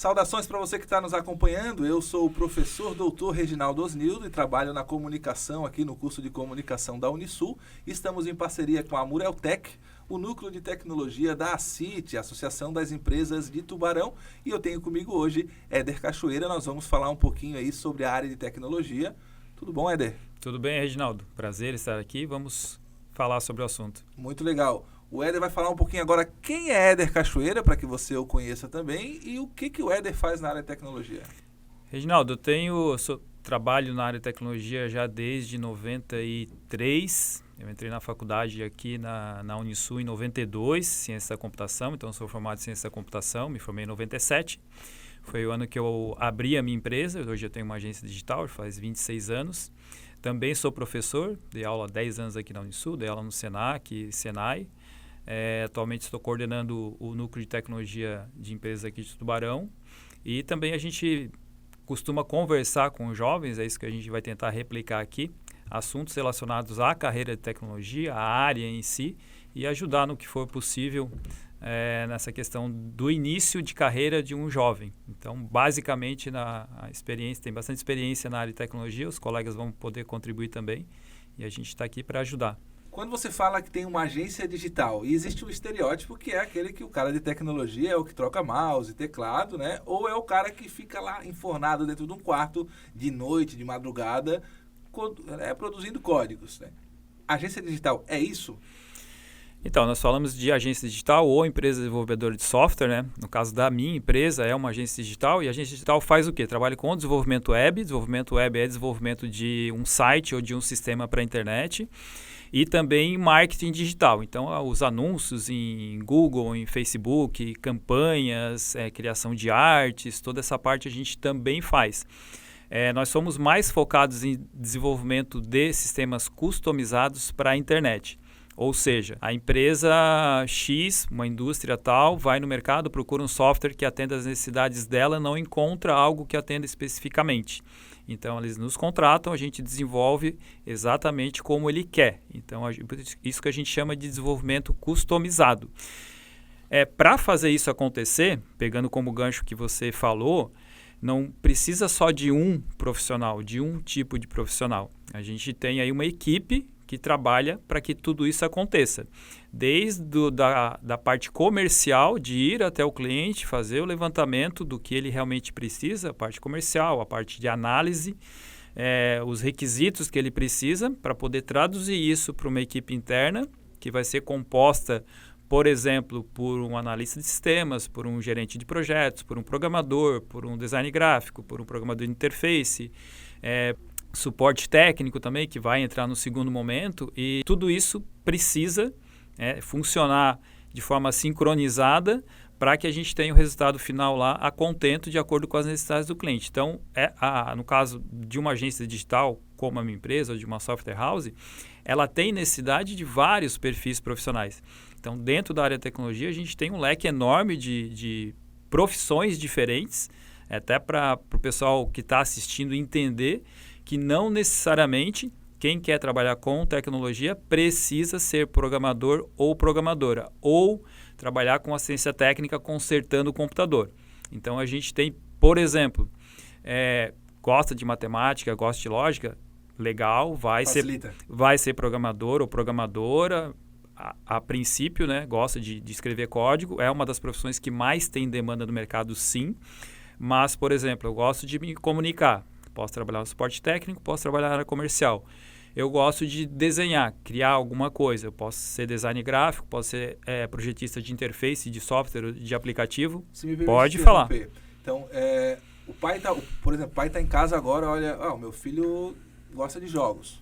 Saudações para você que está nos acompanhando. Eu sou o professor Dr. Reginaldo Osnildo e trabalho na comunicação aqui no curso de comunicação da Unisul. Estamos em parceria com a Mureltec, o núcleo de tecnologia da ACIT, Associação das Empresas de Tubarão. E eu tenho comigo hoje Éder Cachoeira. Nós vamos falar um pouquinho aí sobre a área de tecnologia. Tudo bom, Éder? Tudo bem, Reginaldo. Prazer estar aqui. Vamos falar sobre o assunto. Muito legal. O Éder vai falar um pouquinho agora quem é Éder Cachoeira, para que você o conheça também, e o que o Éder faz na área de tecnologia. Reginaldo, trabalho na área de tecnologia já desde 93. Eu entrei na faculdade aqui na Unisul em 92, Ciência da Computação, então sou formado em Ciência da Computação, me formei em 97. Foi o ano que eu abri a minha empresa, hoje eu tenho uma agência digital, faz 26 anos. Também sou professor, dei aula há 10 anos aqui na Unisul, dei aula no Senac, Senai. Atualmente estou coordenando o núcleo de tecnologia de empresas aqui de Tubarão. E também a gente costuma conversar com os jovens, é isso que a gente vai tentar replicar aqui, assuntos relacionados à carreira de tecnologia, à área em si, e ajudar no que for possível nessa questão do início de carreira de um jovem. Então, basicamente, tem bastante experiência na área de tecnologia, os colegas vão poder contribuir também, e a gente está aqui para ajudar. Quando você fala que tem uma agência digital, e existe um estereótipo que é aquele que o cara de tecnologia é o que troca mouse e teclado, né? Ou é o cara que fica lá enfornado dentro de um quarto de noite, de madrugada, produzindo códigos, né? Agência digital é isso? Então, nós falamos de agência digital ou empresa desenvolvedora de software, né? No caso da minha empresa, é uma agência digital, e a agência digital faz o quê? Trabalha com desenvolvimento web. Desenvolvimento web é desenvolvimento de um site ou de um sistema para a internet. E também marketing digital. Então, os anúncios em Google, em Facebook, campanhas, criação de artes, toda essa parte a gente também faz. Nós somos mais focados em desenvolvimento de sistemas customizados para a internet. Ou seja, a empresa X, uma indústria tal, vai no mercado, procura um software que atenda às necessidades dela, não encontra algo que atenda especificamente. Então, eles nos contratam, a gente desenvolve exatamente como ele quer. Então, isso que a gente chama de desenvolvimento customizado. Para fazer isso acontecer, pegando como gancho que você falou, não precisa só de um profissional, de um tipo de profissional. A gente tem aí uma equipe que trabalha para que tudo isso aconteça. Desde da parte comercial, de ir até o cliente, fazer o levantamento do que ele realmente precisa, a parte comercial, a parte de análise, os requisitos que ele precisa para poder traduzir isso para uma equipe interna, que vai ser composta, por exemplo, por um analista de sistemas, por um gerente de projetos, por um programador, por um design gráfico, por um programador de interface, suporte técnico também, que vai entrar no segundo momento, e tudo isso precisa funcionar de forma sincronizada para que a gente tenha o resultado final lá a contento de acordo com as necessidades do cliente. Então, no caso de uma agência digital, como a minha empresa, ou de uma software house, ela tem necessidade de vários perfis profissionais. Então, dentro da área de tecnologia, a gente tem um leque enorme de profissões diferentes, até para o pessoal que está assistindo entender que não necessariamente quem quer trabalhar com tecnologia precisa ser programador ou programadora, ou trabalhar com assistência técnica consertando o computador. Então, a gente tem, por exemplo, gosta de matemática, gosta de lógica, legal, vai ser programador ou programadora, a princípio, né, gosta de escrever código, é uma das profissões que mais tem demanda no mercado, sim, mas, por exemplo, eu gosto de me comunicar. Posso trabalhar no suporte técnico, posso trabalhar na área comercial. Eu gosto de desenhar, criar alguma coisa. Eu posso ser design gráfico, posso ser projetista de interface, de software, de aplicativo. Pode falar. Então, por exemplo, o pai está em casa agora, olha, o meu filho gosta de jogos.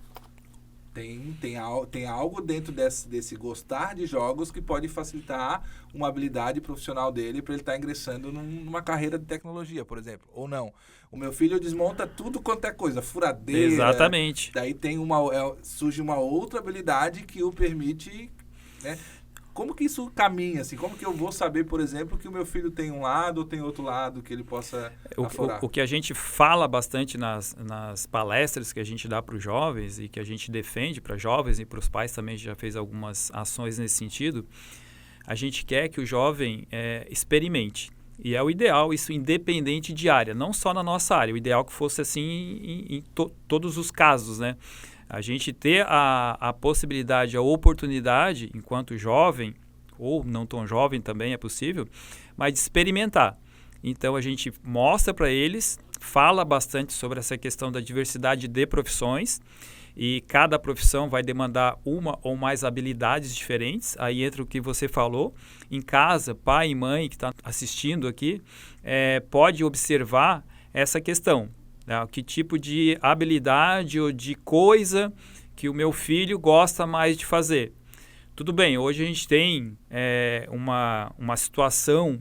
Tem algo dentro desse gostar de jogos que pode facilitar uma habilidade profissional dele para ele estar ingressando numa carreira de tecnologia, por exemplo. Ou não. O meu filho desmonta tudo quanto é coisa, furadeira. Exatamente. Daí surge uma outra habilidade que o permite, né? Como que isso caminha, assim? Como que eu vou saber, por exemplo, que o meu filho tem um lado ou tem outro lado que ele possa aflorar? O que a gente fala bastante nas palestras que a gente dá para os jovens e que a gente defende para jovens e para os pais também, já fez algumas ações nesse sentido, a gente quer que o jovem experimente. E é o ideal, isso independente de área, não só na nossa área. O ideal que fosse assim em todos os casos, né? A gente ter a possibilidade, a oportunidade, enquanto jovem, ou não tão jovem também é possível, mas de experimentar. Então, a gente mostra para eles, fala bastante sobre essa questão da diversidade de profissões, e cada profissão vai demandar uma ou mais habilidades diferentes. Aí entra o que você falou. Em casa, pai e mãe que está assistindo aqui, pode observar essa questão. Né? Que tipo de habilidade ou de coisa que o meu filho gosta mais de fazer. Tudo bem, hoje a gente tem uma situação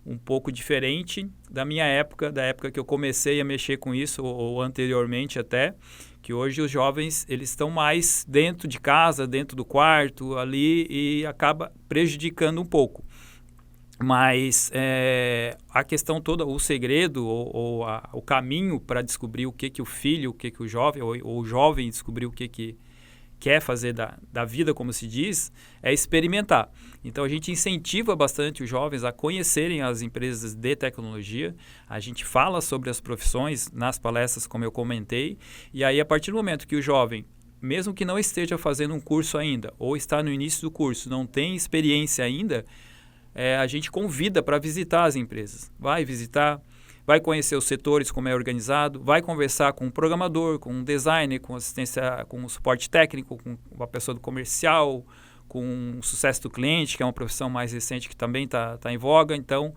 um pouco diferente da minha época, da época que eu comecei a mexer com isso, ou anteriormente até, que hoje os jovens eles estão mais dentro de casa, dentro do quarto, ali, e acaba prejudicando um pouco. Mas a questão toda, o segredo ou o caminho para descobrir o que o filho, o que o jovem, ou o jovem descobrir o que quer fazer da vida, como se diz, é experimentar. Então, a gente incentiva bastante os jovens a conhecerem as empresas de tecnologia. A gente fala sobre as profissões nas palestras, como eu comentei. E aí, a partir do momento que o jovem, mesmo que não esteja fazendo um curso ainda, ou está no início do curso, não tem experiência ainda, a gente convida para visitar as empresas. Vai visitar, vai conhecer os setores, como é organizado, vai conversar com um programador, com um designer, com assistência, com um suporte técnico, com uma pessoa do comercial, com o sucesso do cliente, que é uma profissão mais recente que também está em voga. Então,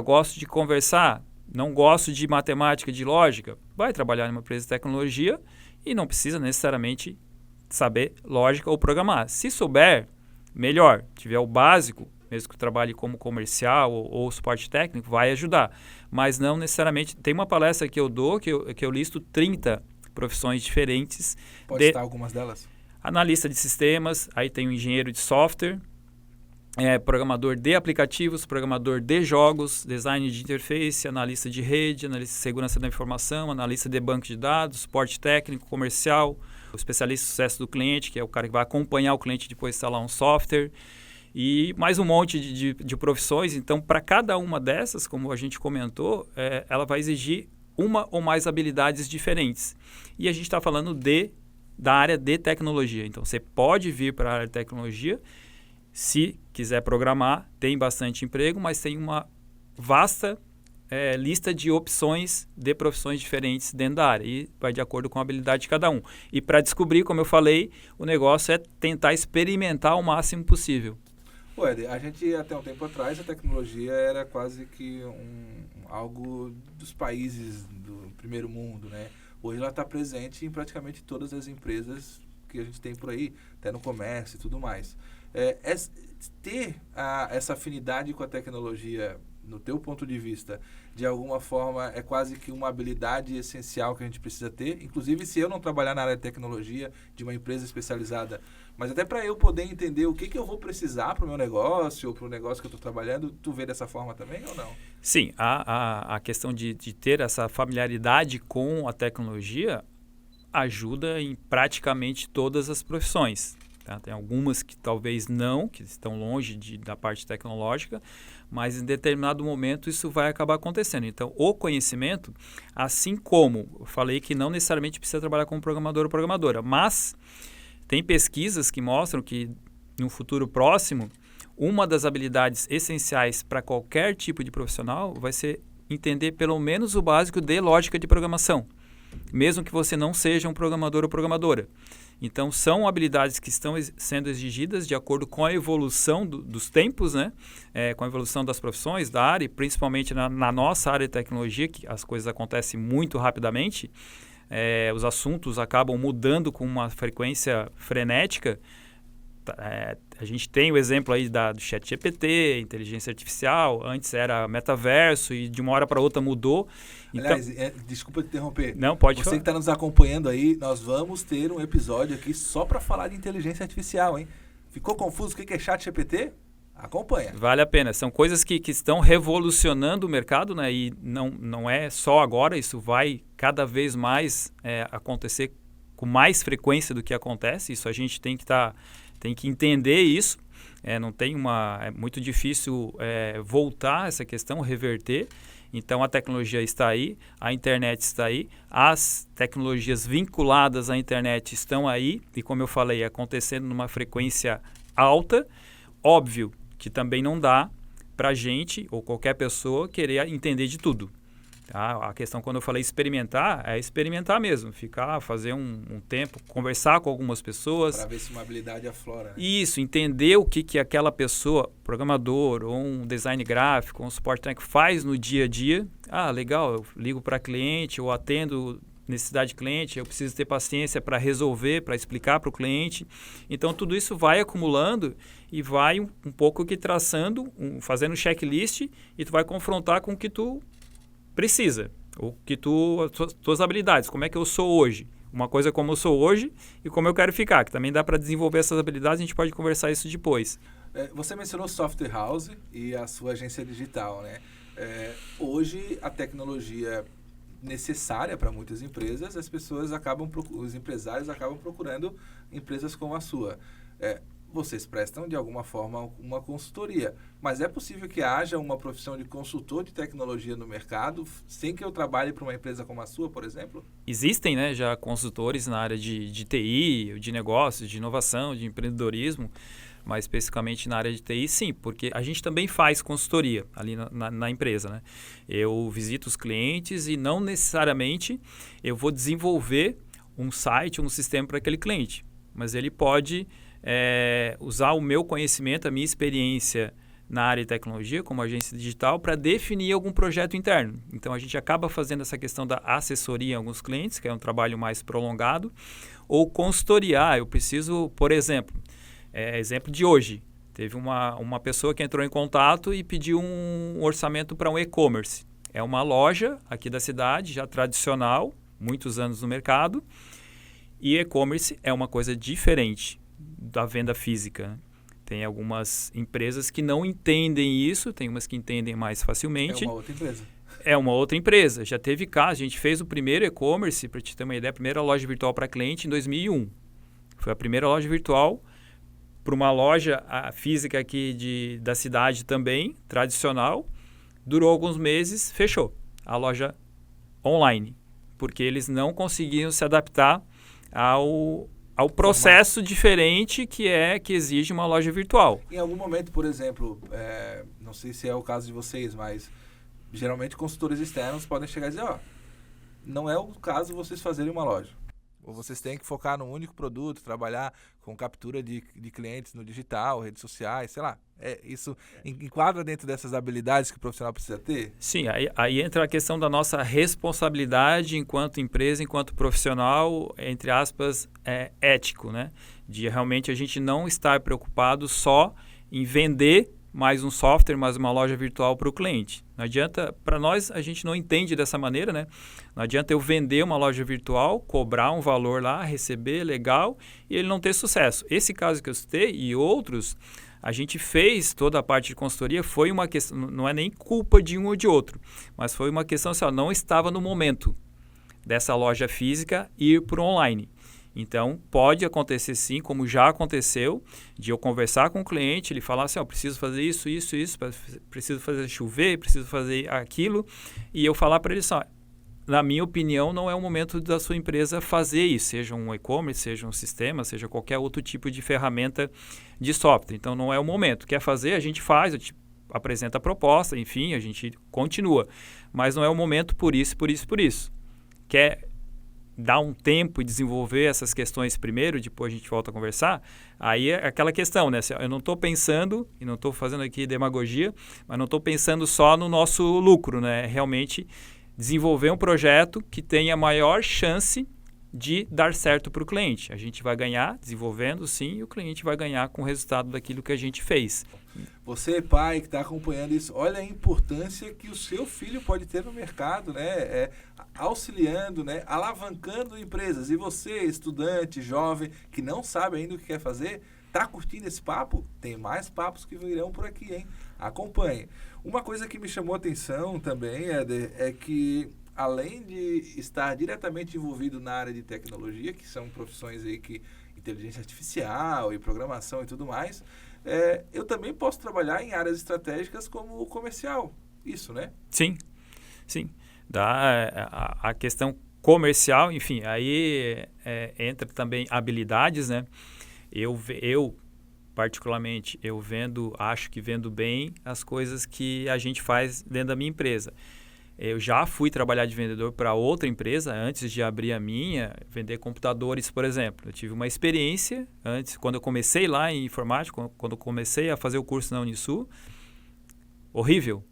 gosto de conversar, não gosto de matemática, de lógica, vai trabalhar numa empresa de tecnologia e não precisa necessariamente saber lógica ou programar. Se souber, melhor. Tiver o básico, mesmo que trabalhe como comercial ou suporte técnico, vai ajudar. Mas não necessariamente. Tem uma palestra que eu dou, que eu listo 30 profissões diferentes. Pode citar algumas delas? Analista de sistemas, aí tem o engenheiro de software, programador de aplicativos, programador de jogos, design de interface, analista de rede, analista de segurança da informação, analista de banco de dados, suporte técnico, comercial, o especialista de sucesso do cliente, que é o cara que vai acompanhar o cliente depois de instalar um software, e mais um monte de profissões. Então, para cada uma dessas, como a gente comentou, ela vai exigir uma ou mais habilidades diferentes. E a gente está falando da área de tecnologia. Então, você pode vir para a área de tecnologia, se quiser programar, tem bastante emprego, mas tem uma vasta lista de opções de profissões diferentes dentro da área, e vai de acordo com a habilidade de cada um. E para descobrir, como eu falei, o negócio é tentar experimentar o máximo possível. A gente, até um tempo atrás, a tecnologia era quase que algo dos países do primeiro mundo, né? Hoje ela está presente em praticamente todas as empresas que a gente tem por aí, até no comércio e tudo mais. Ter essa afinidade com a tecnologia, no teu ponto de vista, de alguma forma é quase que uma habilidade essencial que a gente precisa ter. Inclusive, se eu não trabalhar na área de tecnologia de uma empresa especializada, mas até para eu poder entender o que eu vou precisar para o meu negócio ou para o negócio que eu estou trabalhando, tu vê dessa forma também ou não? Sim, a questão de ter essa familiaridade com a tecnologia ajuda em praticamente todas as profissões. Tá? Tem algumas que talvez não, que estão longe da parte tecnológica, mas em determinado momento isso vai acabar acontecendo. Então, o conhecimento, assim como eu falei que não necessariamente precisa trabalhar como programador ou programadora, mas tem pesquisas que mostram que no futuro próximo, uma das habilidades essenciais para qualquer tipo de profissional vai ser entender pelo menos o básico de lógica de programação, mesmo que você não seja um programador ou programadora. Então, são habilidades que estão sendo exigidas de acordo com a evolução dos tempos, né? Com a evolução das profissões, da área, e principalmente na nossa área de tecnologia, que as coisas acontecem muito rapidamente, os assuntos acabam mudando com uma frequência frenética. A gente tem o exemplo aí do ChatGPT, inteligência artificial, antes era metaverso e de uma hora para outra mudou. Aliás, desculpa te interromper. Não, pode Você falar. que está nos acompanhando aí, nós vamos ter um episódio aqui só para falar de inteligência artificial, hein? Ficou confuso o que é ChatGPT? Acompanha. Vale a pena. São coisas que estão revolucionando o mercado, né? E não é só agora, isso vai cada vez mais acontecer com mais frequência do que acontece. Isso a gente tem que entender isso. não tem é muito difícil voltar essa questão, reverter. Então, a tecnologia está aí, a internet está aí, as tecnologias vinculadas à internet estão aí e, como eu falei, acontecendo numa frequência alta. Óbvio que também não dá para a gente ou qualquer pessoa querer entender de tudo. Tá? A questão, quando eu falei experimentar, é experimentar mesmo, fazer um tempo, conversar com algumas pessoas. Para ver se uma habilidade aflora. Né? Isso, entender o que aquela pessoa, programador, ou um design gráfico, um suporte técnico faz no dia a dia. Ah, legal, eu ligo para cliente, eu atendo necessidade de cliente, eu preciso ter paciência para resolver, para explicar para o cliente. Então, tudo isso vai acumulando e vai um pouco que traçando, fazendo um checklist e tu vai confrontar com o que tu precisa, as tuas habilidades, como é que eu sou hoje. Uma coisa é como eu sou hoje e como eu quero ficar, que também dá para desenvolver essas habilidades, a gente pode conversar isso depois. Você mencionou Software House e a sua agência digital, né? Hoje, a tecnologia necessária para muitas empresas, os empresários acabam procurando empresas como a sua. Vocês prestam, de alguma forma, uma consultoria. Mas é possível que haja uma profissão de consultor de tecnologia no mercado sem que eu trabalhe para uma empresa como a sua, por exemplo? Existem, né, já consultores na área de TI, de negócios, de inovação, de empreendedorismo, mas especificamente na área de TI, sim, porque a gente também faz consultoria ali na empresa. Né? Eu visito os clientes e não necessariamente eu vou desenvolver um site, um sistema para aquele cliente, mas ele pode usar o meu conhecimento, a minha experiência na área de tecnologia, como agência digital, para definir algum projeto interno. Então, a gente acaba fazendo essa questão da assessoria em alguns clientes, que é um trabalho mais prolongado, ou consultoriar. Eu preciso, por exemplo, exemplo de hoje, teve uma pessoa que entrou em contato e pediu um orçamento para um e-commerce. É uma loja aqui da cidade, já tradicional, muitos anos no mercado, e e-commerce é uma coisa diferente da venda física. Tem algumas empresas que não entendem isso, tem umas que entendem mais facilmente. É uma outra empresa. É uma outra empresa. Já teve caso, a gente fez o primeiro e-commerce, para te ter uma ideia, a primeira loja virtual para cliente em 2001. Foi a primeira loja virtual para uma loja física aqui da cidade também, tradicional. Durou alguns meses, fechou a loja online, porque eles não conseguiam se adaptar ao processo diferente que exige uma loja virtual. Em algum momento, por exemplo, não sei se é o caso de vocês, mas geralmente consultores externos podem chegar e dizer, não é o caso vocês fazerem uma loja. Ou vocês têm que focar num único produto, trabalhar com captura de clientes no digital, redes sociais, sei lá. Isso enquadra dentro dessas habilidades que o profissional precisa ter? Sim, aí entra a questão da nossa responsabilidade enquanto empresa, enquanto profissional, entre aspas, ético, né? De realmente a gente não estar preocupado só em vender mais um software, mais uma loja virtual para o cliente. Não adianta, para nós, a gente não entende dessa maneira, né? Não adianta eu vender uma loja virtual, cobrar um valor lá, receber, legal, e ele não ter sucesso. Esse caso que eu citei e outros, a gente fez toda a parte de consultoria, foi uma questão, não é nem culpa de um ou de outro, mas foi uma questão assim, não estava no momento dessa loja física ir para o online. Então, pode acontecer sim, como já aconteceu, de eu conversar com o cliente, ele falar assim, preciso fazer isso, preciso fazer chover, preciso fazer aquilo, e eu falar para ele assim, na minha opinião, não é o momento da sua empresa fazer isso, seja um e-commerce, seja um sistema, seja qualquer outro tipo de ferramenta de software. Então, não é o momento. Quer fazer, a gente faz, eu te apresento a proposta, enfim, a gente continua. Mas não é o momento por isso. Quer dar um tempo e desenvolver essas questões primeiro, depois a gente volta a conversar, aí é aquela questão, né? Eu não estou pensando, e não estou fazendo aqui demagogia, mas não estou pensando só no nosso lucro, né? Realmente desenvolver um projeto que tenha maior chance de dar certo para o cliente. A gente vai ganhar desenvolvendo, sim, e o cliente vai ganhar com o resultado daquilo que a gente fez. Você, pai, que está acompanhando isso, olha a importância que o seu filho pode ter no mercado, né? Auxiliando, né? Alavancando empresas. E você, estudante, jovem, que não sabe ainda o que quer fazer, está curtindo esse papo? Tem mais papos que virão por aqui, hein? Acompanhe. Uma coisa que me chamou a atenção também, Éder, é que além de estar diretamente envolvido na área de tecnologia, que são profissões aí que inteligência artificial e programação e tudo mais, eu também posso trabalhar em áreas estratégicas como o comercial. Isso, né? Sim, sim. A questão comercial, enfim, aí entra também habilidades, né? Eu particularmente, acho que vendo bem as coisas que a gente faz dentro da minha empresa. Eu já fui trabalhar de vendedor para outra empresa antes de abrir a minha, vender computadores, por exemplo. Eu tive uma experiência antes, quando eu comecei lá em informática, quando eu comecei a fazer o curso na Unisul, horrível.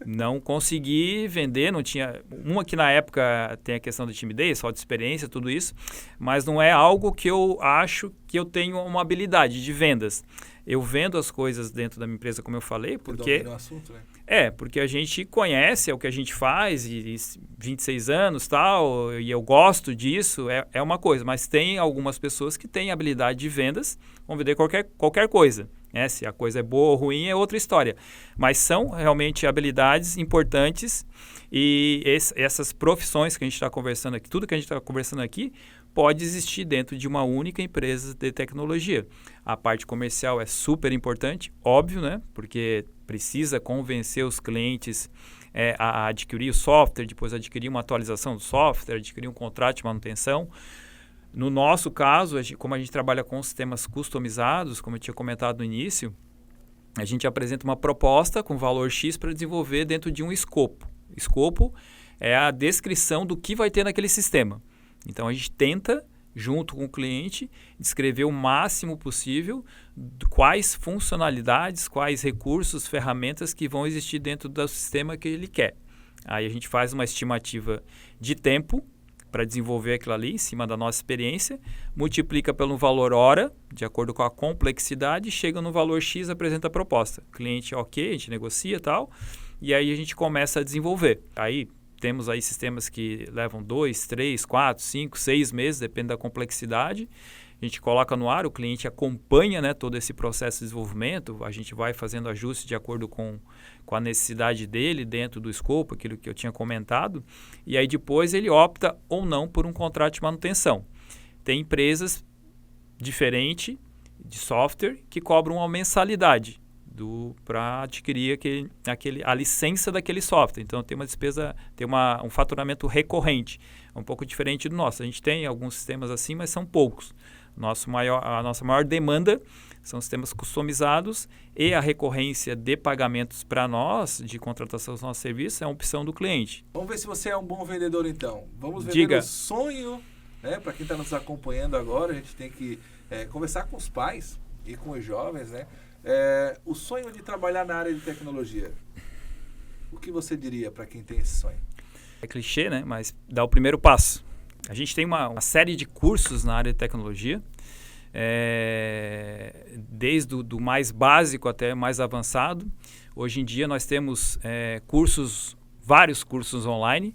Não consegui vender, não tinha... Uma que na época tem a questão da timidez, falta de experiência, tudo isso, mas não é algo que eu acho que eu tenho uma habilidade de vendas. Eu vendo as coisas dentro da minha empresa, como eu falei, porque... domina o assunto, né? Porque a gente conhece, é o que a gente faz, e 26 anos tal, e eu gosto disso, é uma coisa. Mas tem algumas pessoas que têm habilidade de vendas, vão vender qualquer coisa. Se a coisa é boa ou ruim é outra história. Mas são realmente habilidades importantes e essas profissões que a gente está conversando aqui, tudo que a gente está conversando aqui, pode existir dentro de uma única empresa de tecnologia. A parte comercial é super importante, óbvio, né? Porque precisa convencer os clientes a adquirir o software, depois adquirir uma atualização do software, adquirir um contrato de manutenção. No nosso caso, como a gente trabalha com sistemas customizados, como eu tinha comentado no início, a gente apresenta uma proposta com valor X para desenvolver dentro de um escopo. Escopo é a descrição do que vai ter naquele sistema. Então, a gente tenta, junto com o cliente, descrever o máximo possível de quais funcionalidades, quais recursos, ferramentas que vão existir dentro do sistema que ele quer. Aí a gente faz uma estimativa de tempo para desenvolver aquilo ali, em cima da nossa experiência, multiplica pelo valor hora, de acordo com a complexidade, chega no valor X, apresenta a proposta. O cliente, ok, a gente negocia e tal, e aí a gente começa a desenvolver. Aí temos aí sistemas que levam 2, 3, 4, 5, 6 meses, depende da complexidade. A gente coloca no ar, o cliente acompanha, né, todo esse processo de desenvolvimento, a gente vai fazendo ajustes de acordo com a necessidade dele dentro do escopo, aquilo que eu tinha comentado, e aí depois ele opta ou não por um contrato de manutenção. Tem empresas diferentes de software que cobram uma mensalidade para adquirir a licença daquele software. Então, tem uma despesa, tem um faturamento recorrente, um pouco diferente do nosso. A gente tem alguns sistemas assim, mas são poucos. A nossa maior demanda são sistemas customizados e a recorrência de pagamentos para nós, de contratação dos nossos serviços, é uma opção do cliente. Vamos ver se você é um bom vendedor, então. Vamos vender o sonho, né? Para quem está nos acompanhando agora, a gente tem que conversar com os pais e com os jovens, né? O sonho de trabalhar na área de tecnologia. O que você diria para quem tem esse sonho? É clichê, né? Mas dá o primeiro passo. A gente tem uma série de cursos na área de tecnologia, desde o mais básico até o mais avançado. Hoje em dia nós temos vários cursos online,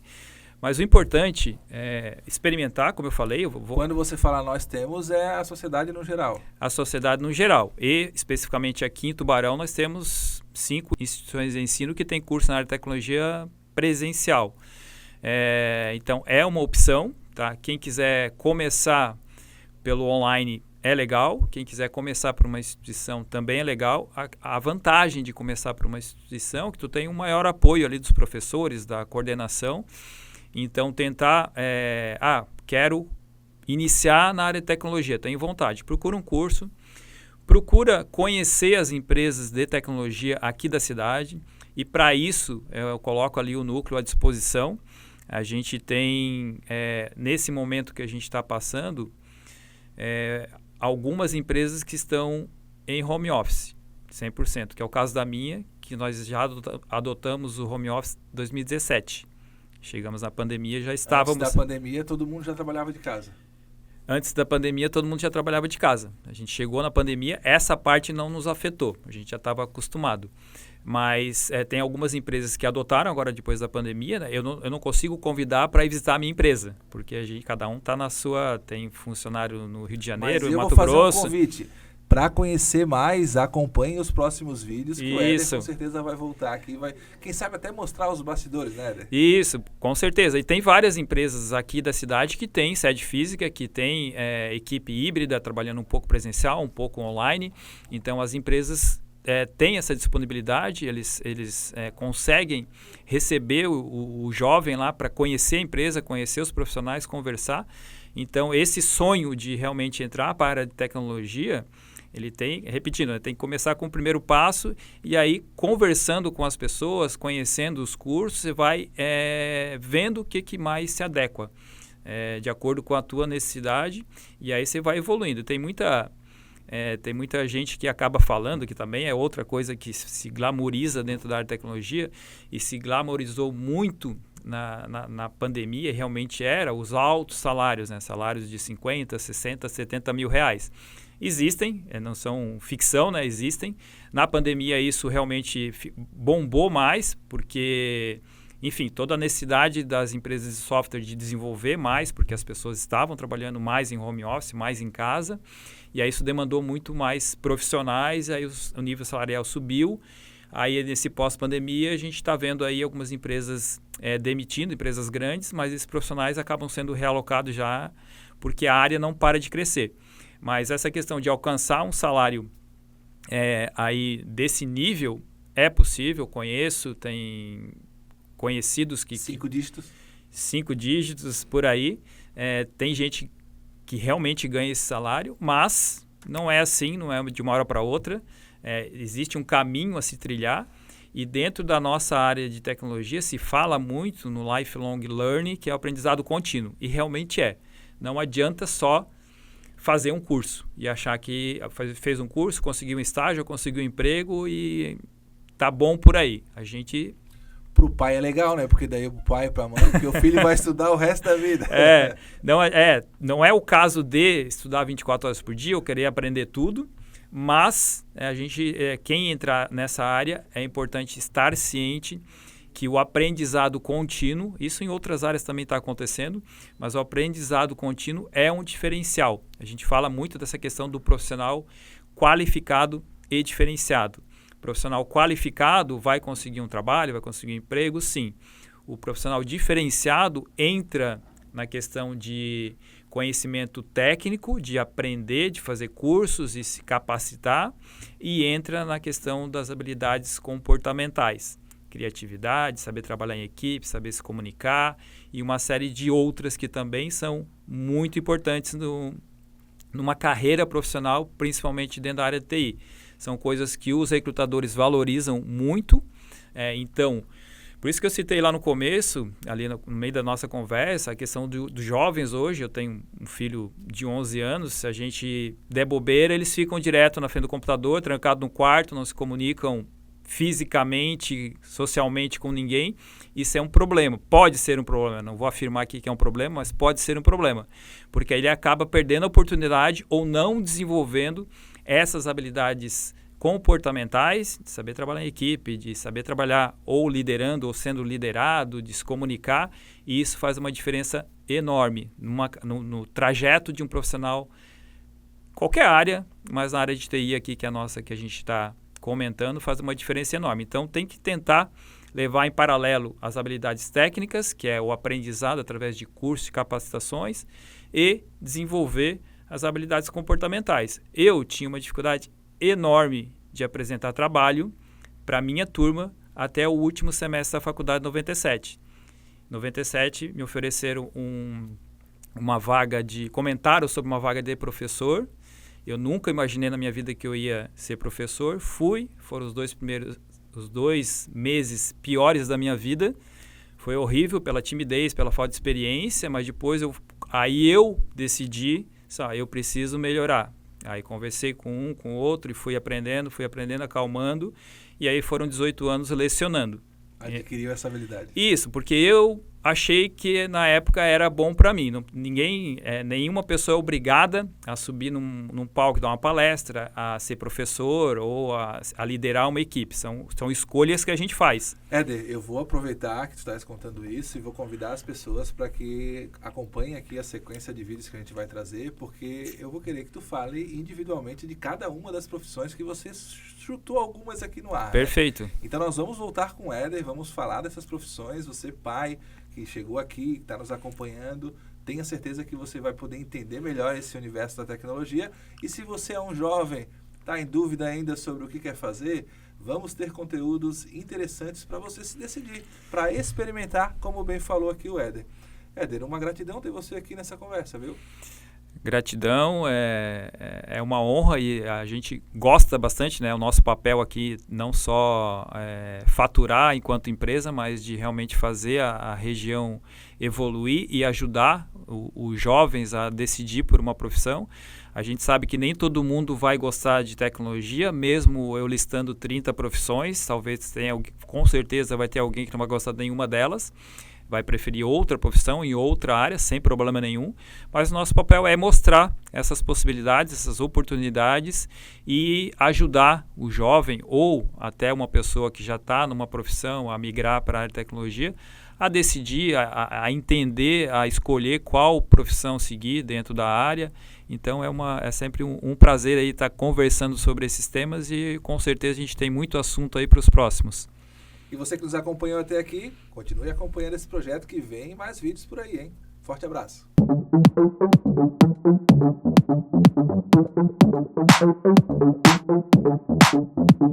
mas o importante é experimentar, como eu falei. Quando você fala nós temos, é a sociedade no geral. A sociedade no geral. E, especificamente aqui em Tubarão, nós temos 5 instituições de ensino que têm curso na área de tecnologia presencial. Então, é uma opção. Tá? Quem quiser começar pelo online é legal. Quem quiser começar por uma instituição também é legal. A vantagem de começar por uma instituição é que tu tem um maior apoio ali dos professores, da coordenação. Então, tentar, quero iniciar na área de tecnologia, tenho vontade. Procura um curso, procura conhecer as empresas de tecnologia aqui da cidade e, para isso, eu coloco ali o núcleo à disposição. A gente tem, nesse momento que a gente está passando, algumas empresas que estão em home office, 100%, que é o caso da minha, que nós já adotamos o home office em 2017. Chegamos na pandemia, já estávamos... Antes da pandemia, todo mundo já trabalhava de casa. Antes da pandemia, todo mundo já trabalhava de casa. A gente chegou na pandemia, essa parte não nos afetou. A gente já estava acostumado. Mas tem algumas empresas que adotaram agora, depois da pandemia, né? Eu não consigo convidar para ir visitar a minha empresa, porque cada um está na sua... Tem funcionário no Rio de Janeiro, mas Mato Grosso. Grosso. Um convite. Para conhecer mais, acompanhe os próximos vídeos, que o Éder com certeza vai voltar aqui, quem sabe até mostrar os bastidores, né, Éder? Isso, com certeza. E tem várias empresas aqui da cidade que tem sede física, que tem equipe híbrida, trabalhando um pouco presencial, um pouco online. Então, as empresas têm essa disponibilidade, eles conseguem receber o jovem lá para conhecer a empresa, conhecer os profissionais, conversar. Então, esse sonho de realmente entrar para a área de tecnologia, ele tem, repetindo, tem que começar com o primeiro passo e aí conversando com as pessoas, conhecendo os cursos, você vai vendo o que mais se adequa de acordo com a tua necessidade e aí você vai evoluindo. Tem muita gente que acaba falando, que também é outra coisa que se glamoriza dentro da área de tecnologia e se glamorizou muito na pandemia, realmente era os altos salários, né? Salários de 50, 60, 70 mil reais. Existem, não são ficção, né? Existem. Na pandemia isso realmente bombou mais, porque, enfim, toda a necessidade das empresas de software de desenvolver mais, porque as pessoas estavam trabalhando mais em home office, mais em casa, e aí isso demandou muito mais profissionais, aí o nível salarial subiu. Aí, nesse pós-pandemia, a gente está vendo aí algumas empresas demitindo, empresas grandes, mas esses profissionais acabam sendo realocados já, porque a área não para de crescer. Mas essa questão de alcançar um salário aí desse nível é possível, conheço, tem conhecidos que... 5 dígitos. 5 dígitos por aí. Tem gente que realmente ganha esse salário, mas não é assim, não é de uma hora para outra. Existe um caminho a se trilhar e dentro da nossa área de tecnologia se fala muito no lifelong learning, que é o aprendizado contínuo, e realmente não adianta só fazer um curso e achar que fez um curso, conseguiu um estágio, conseguiu um emprego e tá bom por aí. A gente... Pro pai é legal, né? Porque daí o pai para a mãe, porque o filho vai estudar o resto da vida. Não é o caso de estudar 24 horas por dia ou querer aprender tudo, mas quem entrar nessa área é importante estar ciente que o aprendizado contínuo, isso em outras áreas também está acontecendo, mas o aprendizado contínuo é um diferencial. A gente fala muito dessa questão do profissional qualificado e diferenciado. O profissional qualificado vai conseguir um trabalho, vai conseguir um emprego, sim. O profissional diferenciado entra na questão de conhecimento técnico, de aprender, de fazer cursos e se capacitar, e entra na questão das habilidades comportamentais. Criatividade, saber trabalhar em equipe, saber se comunicar e uma série de outras que também são muito importantes numa carreira profissional, principalmente dentro da área de TI. São coisas que os recrutadores valorizam muito. Então, por isso que eu citei lá no começo, ali no meio da nossa conversa, a questão dos jovens hoje. Eu tenho um filho de 11 anos, se a gente der bobeira, eles ficam direto na frente do computador, trancados no quarto, não se comunicam fisicamente, socialmente com ninguém. Isso é um problema, pode ser um problema, não vou afirmar aqui que é um problema, mas pode ser um problema, porque aí ele acaba perdendo a oportunidade ou não desenvolvendo essas habilidades comportamentais, de saber trabalhar em equipe, de saber trabalhar ou liderando ou sendo liderado, de se comunicar, e isso faz uma diferença enorme no trajeto de um profissional, qualquer área, mas na área de TI aqui, que é a nossa, que a gente está comentando, faz uma diferença enorme. Então, tem que tentar levar em paralelo as habilidades técnicas, que é o aprendizado através de cursos e capacitações, e desenvolver as habilidades comportamentais. Eu tinha uma dificuldade enorme de apresentar trabalho para a minha turma até o último semestre da faculdade, 97. Em 97, me ofereceram uma vaga de comentário sobre uma vaga de professor. Eu nunca imaginei na minha vida que eu ia ser professor. Foram os 2 meses piores da minha vida. Foi horrível pela timidez, pela falta de experiência, mas depois eu decidi, eu preciso melhorar. Aí conversei com com o outro e fui aprendendo, acalmando. E aí foram 18 anos lecionando. Adquiriu essa habilidade. Isso, porque eu achei que na época era bom para mim. Nenhuma pessoa é obrigada a subir num palco e dar uma palestra, a ser professor ou a liderar uma equipe. São escolhas que a gente faz. Éder, eu vou aproveitar que tu estás contando isso e vou convidar as pessoas para que acompanhem aqui a sequência de vídeos que a gente vai trazer, porque eu vou querer que tu fale individualmente de cada uma das profissões que você chutou algumas aqui no ar. Perfeito. Né? Então nós vamos voltar com o Éder, vamos falar dessas profissões. Você, pai, que chegou aqui, que está nos acompanhando, tenha certeza que você vai poder entender melhor esse universo da tecnologia. E se você é um jovem, está em dúvida ainda sobre o que quer fazer, vamos ter conteúdos interessantes para você se decidir, para experimentar, como bem falou aqui o Éder. Éder, uma gratidão ter você aqui nessa conversa, viu? Gratidão, é uma honra e a gente gosta bastante, né? O nosso papel aqui não só faturar enquanto empresa, mas de realmente fazer a região evoluir e ajudar os jovens a decidir por uma profissão. A gente sabe que nem todo mundo vai gostar de tecnologia, mesmo eu listando 30 profissões, talvez com certeza vai ter alguém que não vai gostar de nenhuma delas. Vai preferir outra profissão em outra área, sem problema nenhum, mas o nosso papel é mostrar essas possibilidades, essas oportunidades e ajudar o jovem ou até uma pessoa que já está numa profissão a migrar para a área de tecnologia, a decidir, a entender, a escolher qual profissão seguir dentro da área. Então é sempre um prazer aí estar conversando sobre esses temas e com certeza a gente tem muito assunto aí para os próximos. E você que nos acompanhou até aqui, continue acompanhando esse projeto que vem mais vídeos por aí, hein? Forte abraço!